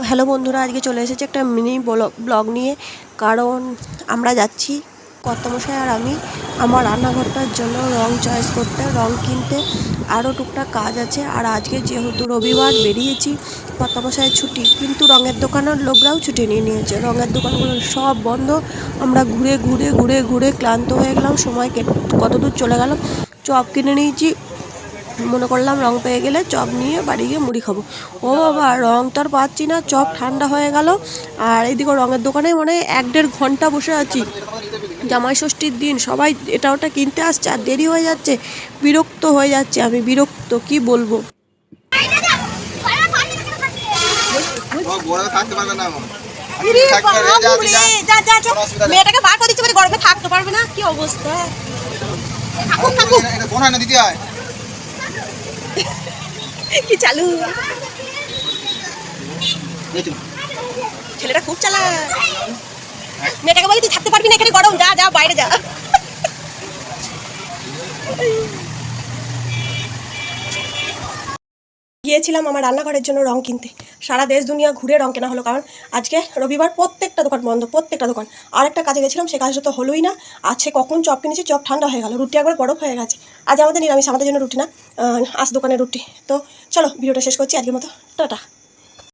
Hello বন্ধুরা, আজকে চলে এসেছি একটা মিনি ব্লগ নিয়ে। কারণ আমরা যাচ্ছি কর্তামশাই আর আমি আমার রান্নাঘরটার জন্য রং চয়েস করতে, রং কিনতে, আরও টুকটাক কাজ আছে। আর আজকে যেহেতু রবিবার বেরিয়েছি, কর্তামশাইয়ের ছুটি, কিন্তু রঙের দোকানের লোকরাও ছুটি নিয়ে নিয়েছে। রঙের দোকানগুলো সব বন্ধ। আমরা ঘুরে ঘুরে ঘুরে ঘুরে ক্লান্ত হয়ে গেলাম। সময় কত দূর চলে গেল। চপ কিনে নিয়েছি, মনে করলাম রং পেয়ে গেলে চপ নিয়ে বাড়ি গিয়ে মুড়ি খাবো। ও বাবা, রং তো আর পাচ্ছি না, চপ ঠান্ডা হয়ে গেল। আর এইদিকে রঙের দোকানে মানে 1-1.5 ঘন্টা বসে আছি। জামাই ষষ্ঠীর দিন সবাই এটা ওটা কিনতে আসছে আর দেরি হয়ে যাচ্ছে। বিরক্ত হয়ে যাচ্ছে, আমি বিরক্ত, কি বলবো। মেয়েটাকে বার করে দিচ্ছে, গরমে থাকতে পারবে না, কি অবস্থা। কি চালু, ছেলেটা খুব চালা। মেয়েটাকে বলি তুই থাকতে পারবি না, এখানে গরম, যা যা বাইরে যা। গিয়েছিলাম আমার রান্নাঘরের জন্য রং কিনতে। সারা দেশ দুনিয়া ঘুরে রং কেনা হলো, কারণ আজকে রবিবার, প্রত্যেকটা দোকান বন্ধ, প্রত্যেকটা দোকান। আর একটা কাজে গেছিলাম, সে কাজটা তো হলোই না। আজকে কখন চপ কিনেছি, চপ ঠান্ডা হয়ে গেল, রুটি একবার বরফ হয়ে গেছে। আজ আমাদের নিরামিষ, আমাদের জন্য রুটি না, আজ দোকানের রুটি। তো চলো ভিডিওটা শেষ করছি আজকের মতো, টাটা।